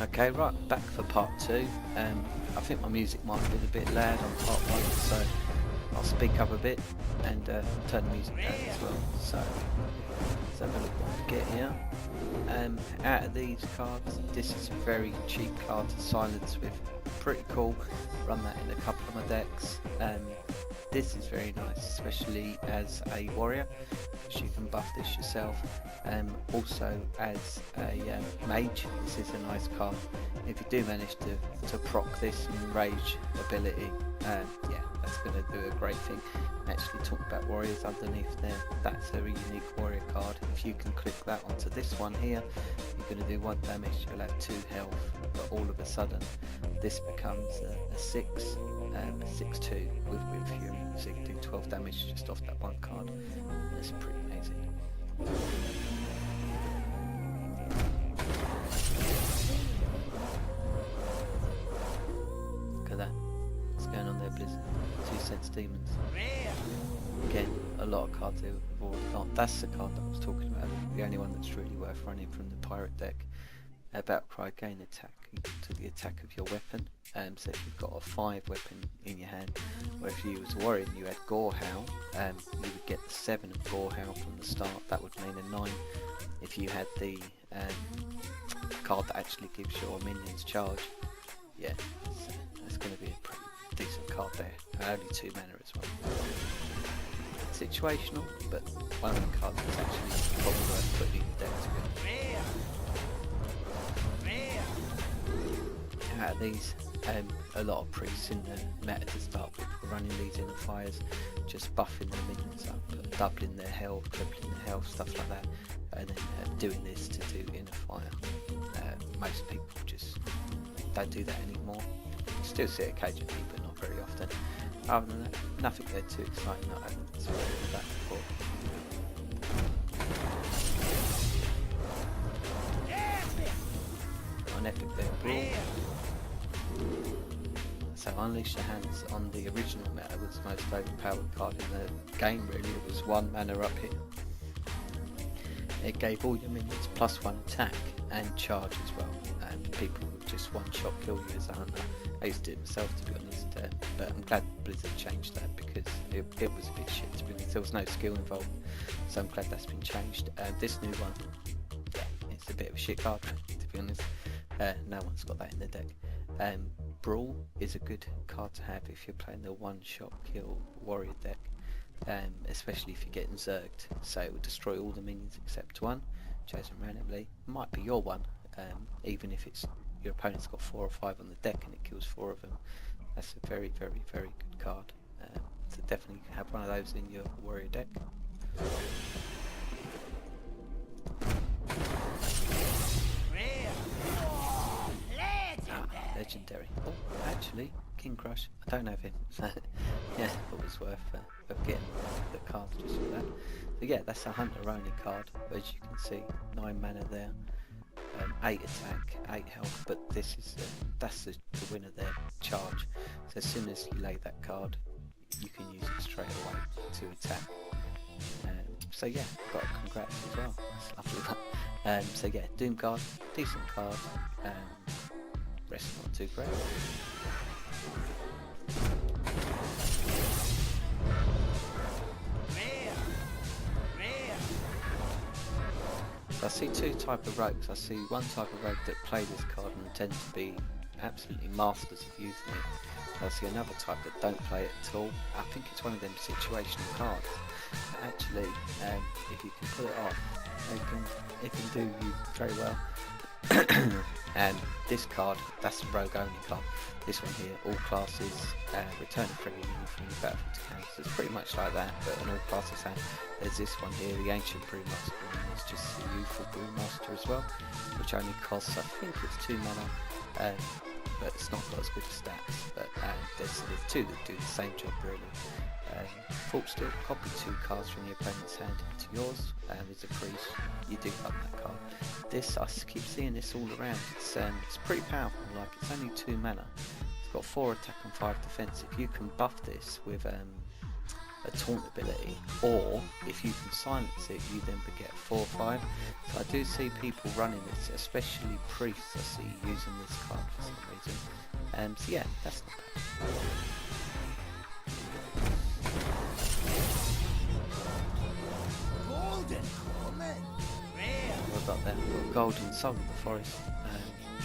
Okay, right, back for part 2. I think my music might have been a bit loud on part 1, so I'll speak up a bit and turn the music down as well. So let's have a look what we get here. Out of these cards, this is a very cheap card to silence with. Pretty cool. Run that in a couple of my decks. This is very nice, especially as a warrior, because you can buff this yourself. Also as a mage, this is a nice card. If you do manage to proc this and rage ability, yeah, that's going to do a great thing. Actually, talking about warriors underneath there, that's a unique warrior card. If you can click that onto this one here, you're going to do 1 damage, you'll have 2 health, but all of a sudden this becomes a 6/2 with Fury, so you can do 12 damage just off that one card. That's pretty amazing. Look at that. What's going on there, Blizzard? 2 Sense Demons. Again, a lot of cards here we've already got. That's the card that I was talking about, the only one that's really worth running from the pirate deck. Battlecry, gain attack to the attack of your weapon. So if you've got a 5 weapon in your hand, or if you was a warrior and you had Gorehowl, you would get the 7 of Gorehowl from the start. That would mean a 9. If you had the card that actually gives your minions charge, yeah, that's going to be a pretty decent card there. Only 2 mana as well. Situational, but one of the cards that's actually probably worth putting in the deck to be. Out of these, a lot of priests in the meta to start with were running these inner fires, just buffing their minions up, doubling their health, tripling their health, stuff like that, and then doing this to do inner fire. Most people just don't do that anymore. You still see it occasionally, but not very often. Other than that, nothing there too exciting. I haven't spoken about that before. An epic there, Brawl. So Unleash Your Hands on the original meta was the most overpowered card in the game, really. It was 1 mana up here. It gave all your minions +1 attack and charge as well, and people would just one-shot kill you as a hunter. I used to do it myself, to be honest, but I'm glad Blizzard changed that, because it was a bit shit, to be honest. There was no skill involved, so I'm glad that's been changed. This new one, yeah, it's a bit of a shit card, to be honest. No one's got that in the deck. Brawl is a good card to have if you're playing the one-shot kill warrior deck, especially if you're getting zerged. So it will destroy all the minions except 1, chosen randomly. Might be your one, even if it's your opponent's got 4 or 5 on the deck and it kills 4 of them. That's a very, very, very good card. So definitely have one of those in your warrior deck. Legendary. Oh, actually, King Crush. I don't have him, so yeah, it was worth of getting the cards just for that. So yeah, that's a hunter only card. As you can see, 9 mana there, 8 attack, 8 health. But this is that's the winner there. Charge. So as soon as you lay that card, you can use it straight away to attack. So yeah, got a congrats as well. That's lovely. So yeah, Doom card, decent card. Rest not too great. So I see 2 types of rogues. I see one type of rogue that play this card and tend to be absolutely masters of using it. I see another type that don't play it at all. I think it's one of them situational cards. But actually, if you can pull it off, it can do you very well. And this card, that's a rogue only card. This one here, all classes, return a friendly minion from your battlefield to hand. So it's pretty much like that, but on all classes hand. There's this one here, the Ancient Brewmaster, and there's just the Youthful Brewmaster as well, which only costs, I think it's 2 mana, but it's not got as good as stats. But there's 2 that do the same job really. Fault Steel, copy 2 cards from your opponent's hand to yours, and as a priest, you do up that card. This, I keep seeing this all around. It's pretty powerful. Like, it's only 2 mana. It's got 4 attack and 5 defense. If you can buff this with a taunt ability, or if you can silence it, you then get 4/5. So I do see people running this, especially priests. I see using this card for some reason. So yeah, that's not bad. What about that? We've got Golden Soul in the Forest.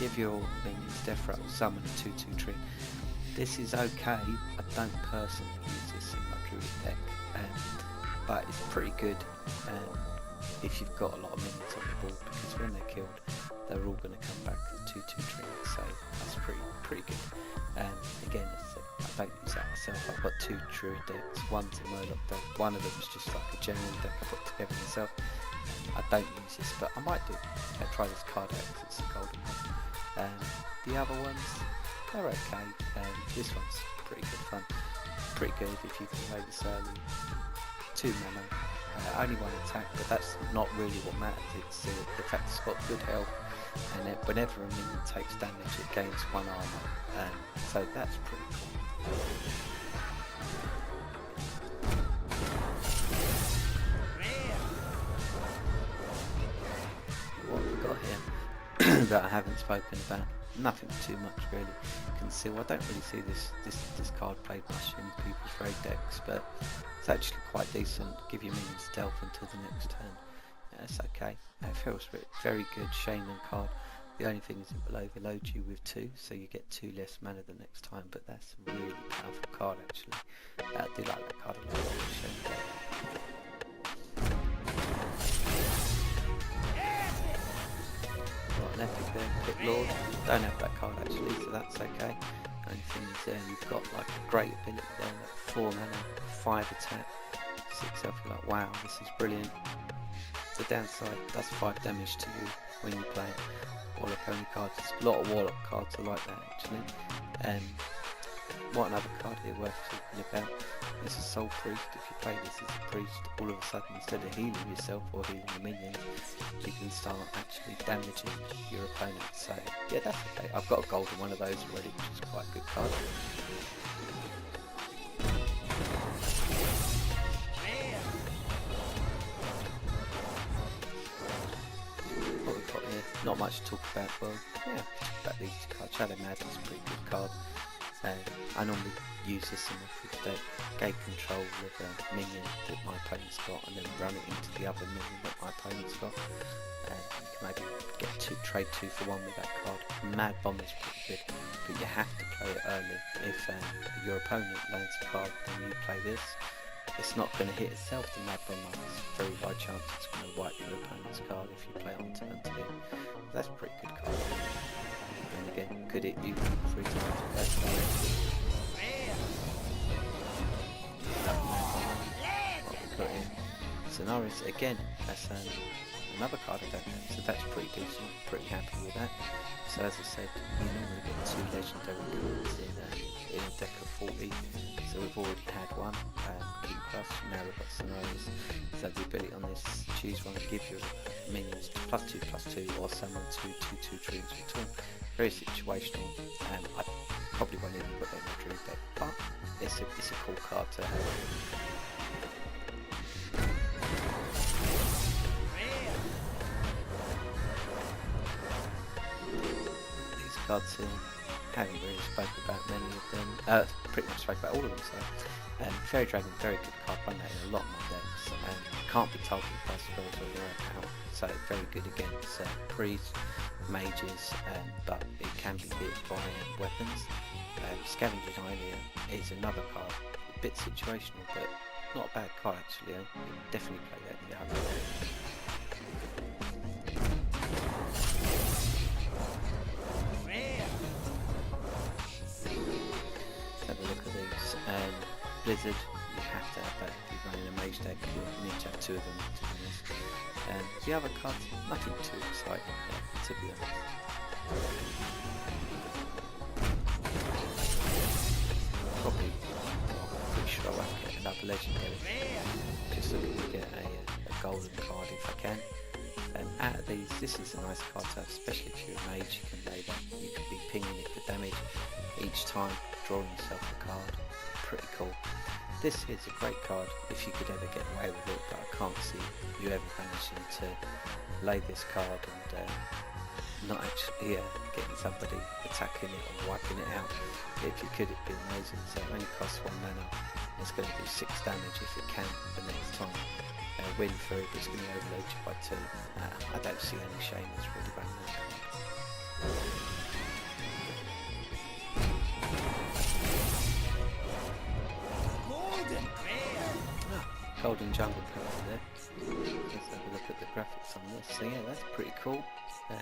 Give your minions death rattle, summon a 2/2 tree. This is okay. I don't personally use this in my druid deck, but it's pretty good if you've got a lot of minions on the board, because when they're killed, they're all going to come back with 2/2 tree. So that's pretty good. Again, I don't use that myself. I've got 2 druid decks. One's a Murloc deck. One of them's just like a general deck I put together myself. I don't use this, but I might do. I'll try this card out because it's a golden one. The other ones, they're okay. This one's pretty good fun. Pretty good if you can play this early. 2 mana, only 1 attack, but that's not really what matters. It's the fact it's got good health, and whenever a minion takes damage, it gains 1 armor. So that's pretty cool. What have we got here that I haven't spoken about? Nothing too much really. Conceal. I don't really see this card played much in people's raid decks, but it's actually quite decent. Give your minions stealth until the next turn. That's okay. It feels very good. Shaman card. The only thing is it will overload you with 2, so you get 2 less mana the next time, but that's a really powerful card actually. I do like that card a lot. Shaman. Got an epic there, Pit Lord. Don't have that card actually, so that's okay. Only thing is there, you've got like a great ability there, like 4 mana, 5 attack, 6 health. You're like, wow, this is brilliant. The downside, that's 5 damage to you when you play Warlock only cards. There's a lot of Warlock cards are like that actually. What another card here worth talking about is a Soul Priest. If you play this as a priest, all of a sudden instead of healing yourself or healing the minions, you can start actually damaging your opponent. So yeah, that's okay. I've got a golden one of those already, which is quite a good card. What we've got here, not much to talk about. Well, yeah, about these cards. Shadow Mad is a pretty good card. I normally use this in my priest deck, gain control of a minion that my opponent's got, and then run it into the other minion that my opponent's got. You can maybe trade 2 for 1 with that card. Mad Bomb is pretty good, but you have to play it early. If your opponent lands a card and you play this, it's not going to hit itself, the Mad Bomb. There's a very high chance it's going to wipe your opponent's card if you play on turn 2. That's a pretty good card. And again, could it you 3 times? That's what we got here. Scenarios again. That's another card I don't have, so that's pretty decent. Pretty happy with that. So as I said, you normally get 2 legendary cards in a deck of 40. So we've already had 1. Key Plus. Now we've got Scenarios. So the ability on this, choose one and give your minions +2/+2 or summon 2 2/2 trees with taunt. Very situational. I probably won't even put that in my druid deck, but it's a cool card to have. These cards here, haven't really spoken about many of them. Pretty much spoke about all of them. So, Fairy Dragon, very good card. Run that in a lot of my decks. Can't be targeted by spells or their own power. So very good against priests, mages, but it can be hit by weapons. Scavenger's Idea is another card, a bit situational, but not a bad card actually. You definitely play that in your home deck. Let's have a look at these. Blizzard, you have to have that if you're running a mage deck. You need to have 2 of them to be honest. The other cards, nothing too exciting, to be honest. Probably, pretty sure I won't get another legendary. Just looking to get a golden card if I can. Out of these, this is a nice card to have, especially if you're a mage. You can lay that, you can be pinging it for damage each time, drawing yourself a card. Pretty cool. this is a great card if you could ever get away with it, but I can't see you ever managing to lay this card and not actually getting somebody attacking it or wiping it out. If you could, it'd be amazing. So it only costs 1 mana. It's going to do 6 damage if it can the next time. Win through, but it's going to overload you by 2. I don't see any shame as really running that card. Golden jungle card there. Let's have a look at the graphics on this. So yeah, that's pretty cool. Yeah,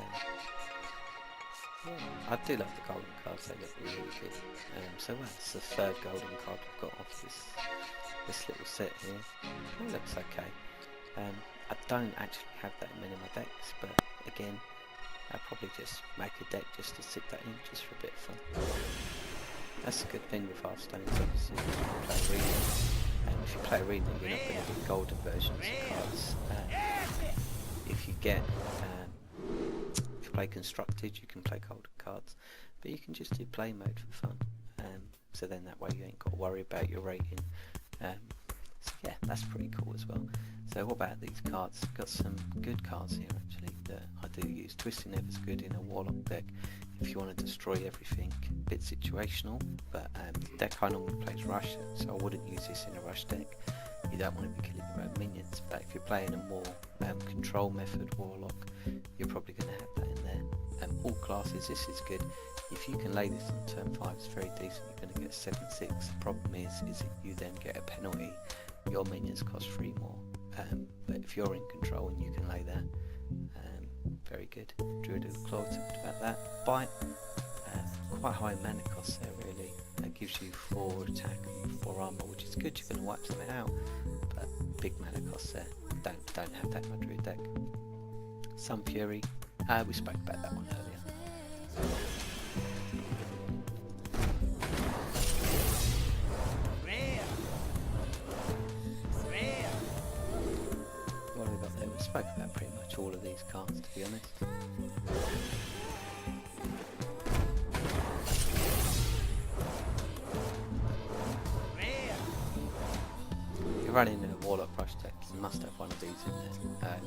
I do love the golden cards, they look really good. So that's the 3rd golden card we've got off this little set here. It looks okay. I don't actually have that many in my decks, but again, I'll probably just make a deck just to stick that in, just for a bit of fun. That's a good thing with Hearthstone, obviously if you play Arena. If you play Arena, you're not going to get golden versions of cards. If you play Constructed, you can play golden cards, but you can just do play mode for fun. So then that way you ain't got to worry about your rating. So yeah, that's pretty cool as well. So what about these cards? Got some good cards here actually that I do use. Twisting Ever's good in a Warlock deck if you want to destroy everything. A bit situational, but the deck I normally plays Rush, so I wouldn't use this in a Rush deck. You don't want to be killing your own minions, but if you're playing a more control method Warlock, you're probably going to have that in there. All classes, this is good. If you can lay this on turn 5, it's very decent. You're going to get 7/6. The problem is if you then get a penalty, your minions cost 3 more. But if you're in control and you can lay that, very good. Druid of the Claw, talked about that. Bite, quite high mana cost there really. That gives you 4 attack and 4 armor, which is good. You're going to wipe something out, but big mana cost there. Don't have that in my Druid deck. Sun Fury, we spoke about that one earlier. What have we got there? We spoke about pretty much all of these cards, to be honest. If you're running in a Warlock Rush deck, you must have one of these in there.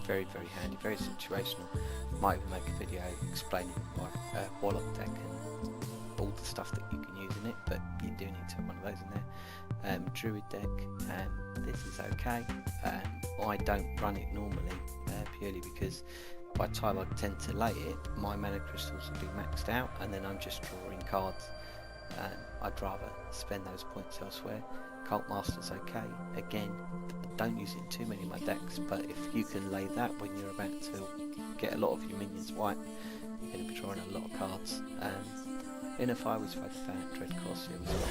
Very, very handy, very situational. Might even make a video explaining my Warlock deck and all the stuff that you can use in it, but you do need to have one of those in there. Druid deck, this is okay. I don't run it normally, purely because by the time I tend to lay it, my mana crystals will be maxed out, and then I'm just drawing cards. I'd rather spend those points elsewhere. Cult Master's okay. Again, don't use it in too many of my decks, but if you can lay that when you're about to get a lot of your minions white, you're going to be drawing a lot of cards. Inner Fire we spoke about, Dread Corsair as well.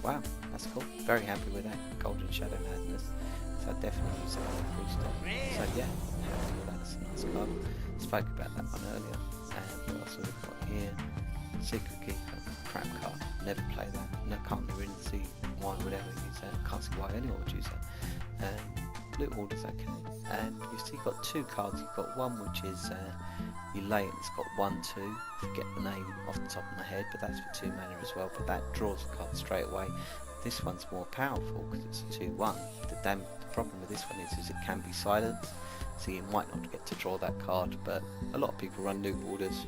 Wow, that's cool. Very happy with that. Golden Shadow Madness. So I definitely use that on the free stuff. So yeah, happy with that. That's a nice card. Spoke about that one earlier. What else have we got here? Secret Keeper, crap card. Never play that. No, can't really see why would ever use that. Can't see why anyone would use that. Loot Hoarder's okay. You've still got 2 cards. You've got one which is you lay it, it's got 1/2. Forget the name off the top of my head, but that's for 2 mana as well. But that draws a card straight away. This one's more powerful because it's a 2/1. The problem with this one is it can be silenced, so you might not get to draw that card. But a lot of people run Loot Hoarders.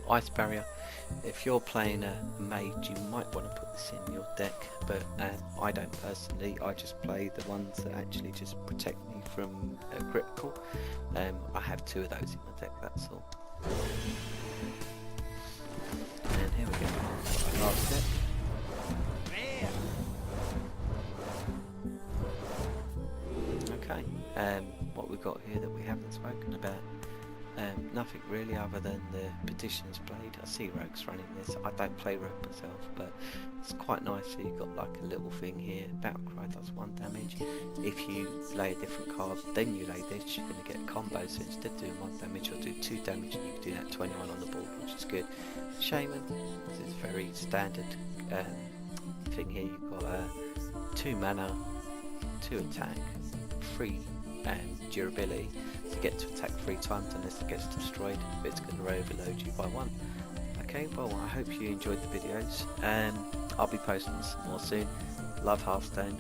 Ice Barrier. If you're playing a mage, you might want to put this in your deck, but I don't personally. I just play the ones that actually just protect me from critical. I have 2 of those in my deck, that's all. And here we go, our last deck. Okay, what we've got here that we haven't spoken about. Nothing really other than the Petitioner's Blade. I see Rogues running this. I don't play Rogue myself, but it's quite nice. So you've got like a little thing here. Battlecry does 1 damage. If you lay a different card, then you lay this, you're going to get a combo. So instead of doing 1 damage, you'll do 2 damage, and you can do that 21 on the board, which is good. Shaman, this is very standard thing here. You've got 2 mana, 2 attack, 3 durability. you get to attack 3 times unless it gets destroyed, but it's going to overload you by 1. Okay, well, I hope you enjoyed the videos, I'll be posting some more soon. Love Hearthstone.